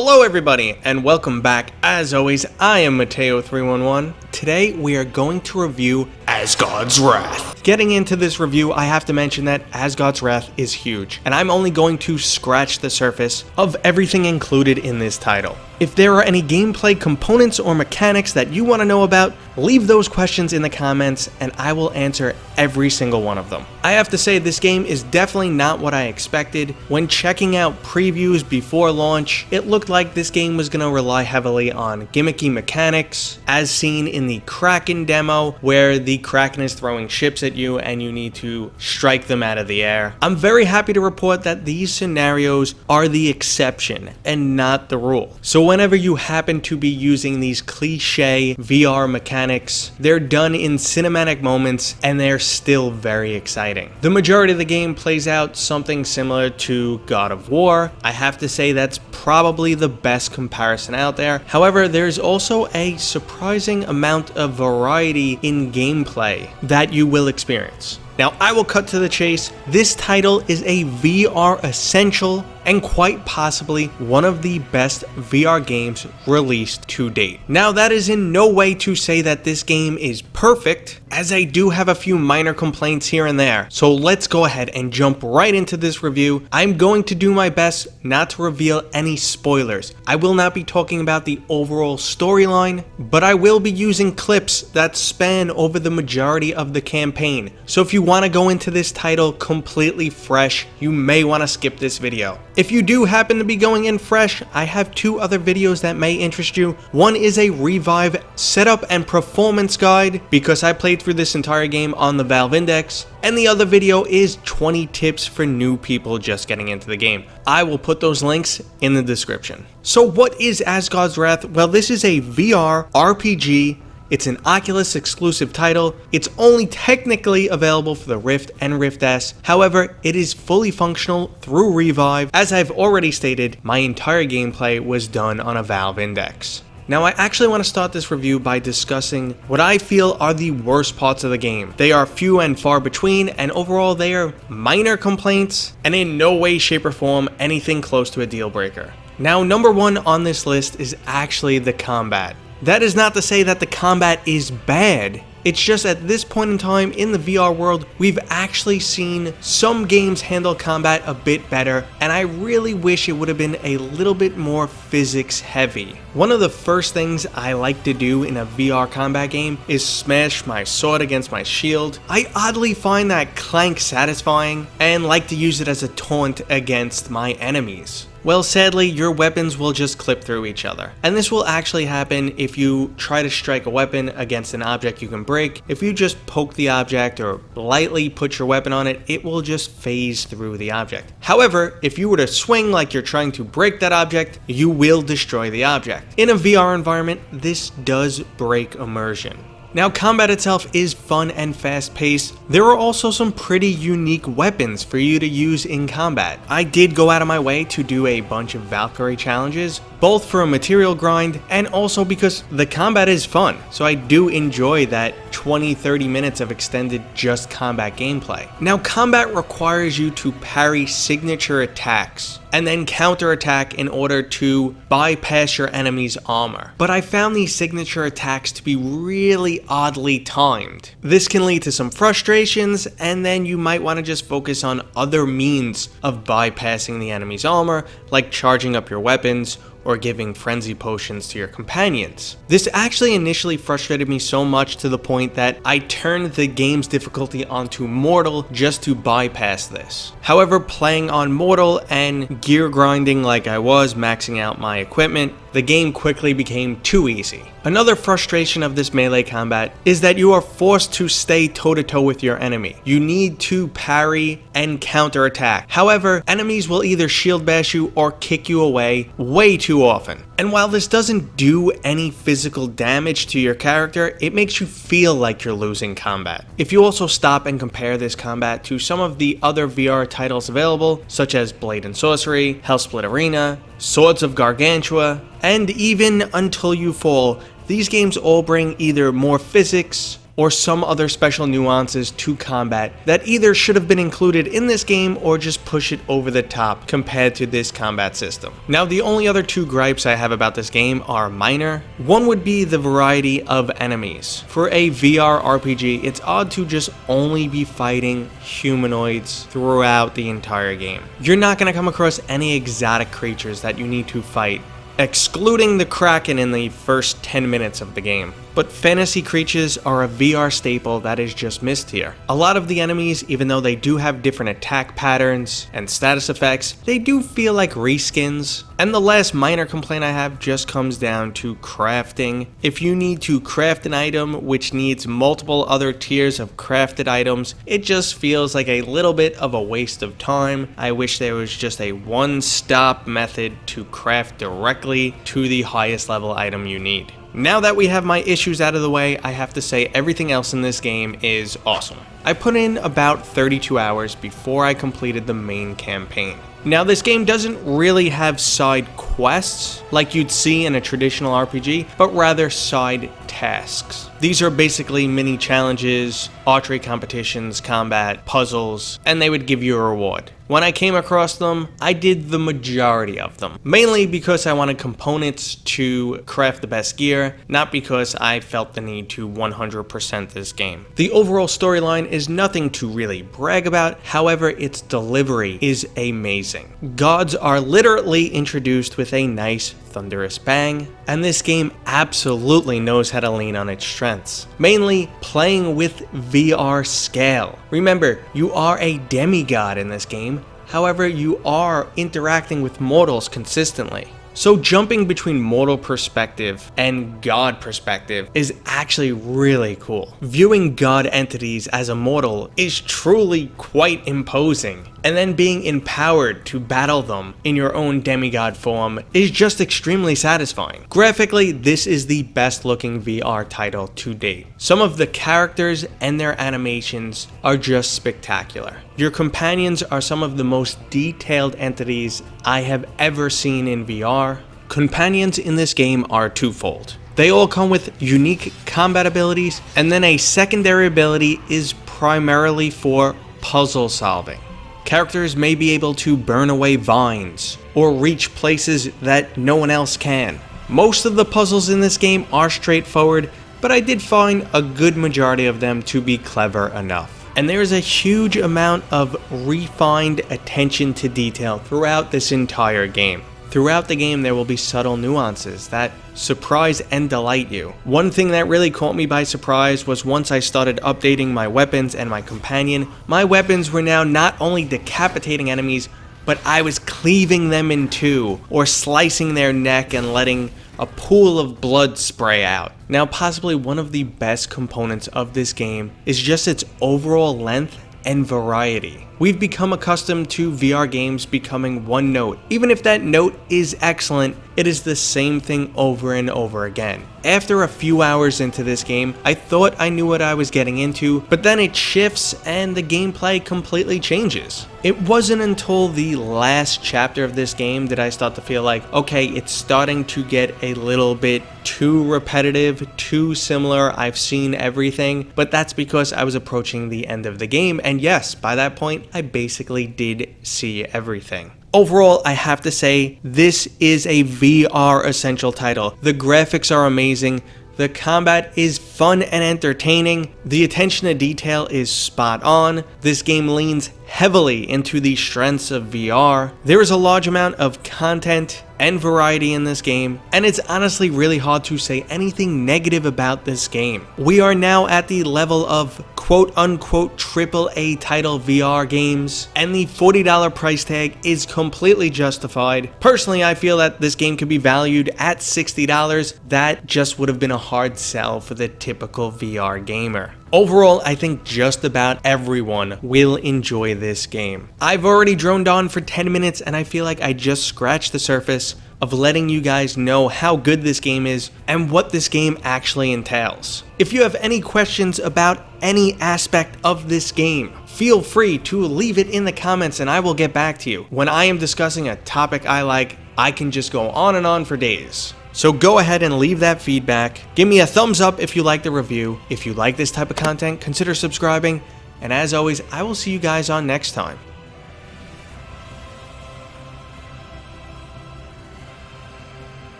Hello everybody, and welcome back. As always, I am Matteo311. Today we are going to review Asgard's Wrath. Getting into this review, I have to mention that Asgard's Wrath is huge, and I'm only going to scratch the surface of everything included in this title. If there are any gameplay components or mechanics that you want to know about, leave those questions in the comments and I will answer every single one of them. I have to say this game is definitely not what I expected. When checking out previews before launch, it looked like this game was going to rely heavily on gimmicky mechanics, as seen in the Kraken demo, where the Kraken is throwing ships at you and you need to strike them out of the air. I'm very happy to report that these scenarios are the exception and not the rule. So whenever you happen to be using these cliche VR mechanics, they're done in cinematic moments and they're still very exciting. The majority of the game plays out something similar to God of War. I have to say that's probably the best comparison out there. However, there's also a surprising amount of variety in gameplay that you will experience. Now, I will cut to the chase. This title is a VR essential and quite possibly one of the best VR games released to date. Now, that is in no way to say that this game is perfect, as I do have a few minor complaints here and there. So let's go ahead and jump right into this review. I'm going to do my best not to reveal any spoilers. I will not be talking about the overall storyline, but I will be using clips that span over the majority of the campaign. So if you want to go into this title completely fresh, you may want to skip this video. If you do happen to be going in fresh, I have two other videos that may interest you. One is a Revive setup and performance guide, because I played through this entire game on the Valve Index, and the other video is 20 tips for new people just getting into the game. I will put those links in the description. So what is Asgard's Wrath? Well, this is a VR RPG. It's an Oculus exclusive title. It's only technically available for the Rift and Rift S. However, it is fully functional through Revive. As I've already stated, my entire gameplay was done on a Valve Index. Now, I actually want to start this review by discussing what I feel are the worst parts of the game. They are few and far between, and overall they are minor complaints, and in no way, shape, or form anything close to a deal breaker. Now, number one on this list is actually the combat. That is not to say that the combat is bad. It's just at this point in time in the VR world, we've actually seen some games handle combat a bit better, and I really wish it would have been a little bit more physics heavy. One of the first things I like to do in a VR combat game is smash my sword against my shield. I oddly find that clank satisfying and like to use it as a taunt against my enemies. Well, sadly, your weapons will just clip through each other. And this will actually happen if you try to strike a weapon against an object you can break. If you just poke the object or lightly put your weapon on it, it will just phase through the object. However, if you were to swing like you're trying to break that object, you will destroy the object. In a VR environment, this does break immersion. Now, combat itself is fun and fast-paced. There are also some pretty unique weapons for you to use in combat. I did go out of my way to do a bunch of Valkyrie challenges, both for a material grind and also because the combat is fun. So I do enjoy that 20-30 minutes of extended just combat gameplay. Now, combat requires you to parry signature attacks and then counterattack in order to bypass your enemy's armor. But I found these signature attacks to be really oddly timed. This can lead to some frustrations, and then you might want to just focus on other means of bypassing the enemy's armor, like charging up your weapons or giving frenzy potions to your companions. This actually initially frustrated me so much to the point that I turned the game's difficulty onto Mortal just to bypass this. However, playing on Mortal and gear grinding like I was, maxing out my equipment, the game quickly became too easy. Another frustration of this melee combat is that you are forced to stay toe-to-toe with your enemy. You need to parry and counterattack. However, enemies will either shield bash you or kick you away way too often. And while this doesn't do any physical damage to your character, it makes you feel like you're losing combat. If you also stop and compare this combat to some of the other VR titles available, such as Blade and Sorcery, Hellsplit Arena, Swords of Gargantua, and even Until You Fall, these games all bring either more physics or some other special nuances to combat that either should have been included in this game or just push it over the top compared to this combat system. Now, the only other two gripes I have about this game are minor. One would be the variety of enemies. For a VR RPG, it's odd to just only be fighting humanoids throughout the entire game. You're not going to come across any exotic creatures that you need to fight, excluding the Kraken in the first 10 minutes of the game. But fantasy creatures are a VR staple that is just missed here. A lot of the enemies, even though they do have different attack patterns and status effects, they do feel like reskins. And the last minor complaint I have just comes down to crafting. If you need to craft an item which needs multiple other tiers of crafted items, it just feels like a little bit of a waste of time. I wish there was just a one-stop method to craft directly to the highest level item you need. Now that we have my issues out of the way, I have to say everything else in this game is awesome. I put in about 32 hours before I completed the main campaign. Now, this game doesn't really have side quests like you'd see in a traditional RPG, but rather side tasks. These are basically mini challenges, archery competitions, combat, puzzles, and they would give you a reward. When I came across them, I did the majority of them, mainly because I wanted components to craft the best gear, not because I felt the need to 100% this game. The overall storyline is nothing to really brag about, however, its delivery is amazing. Gods are literally introduced with a nice thunderous bang, and this game absolutely knows how to lean on its strengths, mainly playing with VR scale. Remember, you are a demigod in this game, however, you are interacting with mortals consistently. So jumping between mortal perspective and god perspective is actually really cool. Viewing god entities as a mortal is truly quite imposing, and then being empowered to battle them in your own demigod form is just extremely satisfying. Graphically, this is the best looking VR title to date. Some of the characters and their animations are just spectacular. Your companions are some of the most detailed entities I have ever seen in VR. Companions in this game are twofold. They all come with unique combat abilities, and then a secondary ability is primarily for puzzle solving. Characters may be able to burn away vines or reach places that no one else can. Most of the puzzles in this game are straightforward, but I did find a good majority of them to be clever enough. And there is a huge amount of refined attention to detail throughout this entire game. Throughout the game, there will be subtle nuances that surprise and delight you. One thing that really caught me by surprise was once I started updating my weapons and my companion, my weapons were now not only decapitating enemies, but I was cleaving them in two, or slicing their neck and letting a pool of blood spray out. Now, possibly one of the best components of this game is just its overall length and variety. We've become accustomed to VR games becoming one note. Even if that note is excellent, it is the same thing over and over again. After a few hours into this game, I thought I knew what I was getting into, but then it shifts and the gameplay completely changes. It wasn't until the last chapter of this game that I start to feel like, okay, it's starting to get a little bit too repetitive, too similar, I've seen everything, but that's because I was approaching the end of the game, and yes, by that point, I basically did see everything. Overall, I have to say, this is a VR essential title. The graphics are amazing, the combat is fun and entertaining, the attention to detail is spot on, this game leans heavily into the strengths of VR, there is a large amount of content and variety in this game, and it's honestly really hard to say anything negative about this game. We are now at the level of quote-unquote AAA title VR games, and the $40 price tag is completely justified. Personally, I feel that this game could be valued at $60. That just would have been a hard sell for the typical VR gamer. Overall, I think just about everyone will enjoy this game. I've already droned on for 10 minutes and I feel like I just scratched the surface of letting you guys know how good this game is and what this game actually entails. If you have any questions about any aspect of this game, feel free to leave it in the comments and I will get back to you. When I am discussing a topic I like, I can just go on and on for days. So go ahead and leave that feedback. Give me a thumbs up if you like the review. If you like this type of content, consider subscribing. And as always, I will see you guys on next time.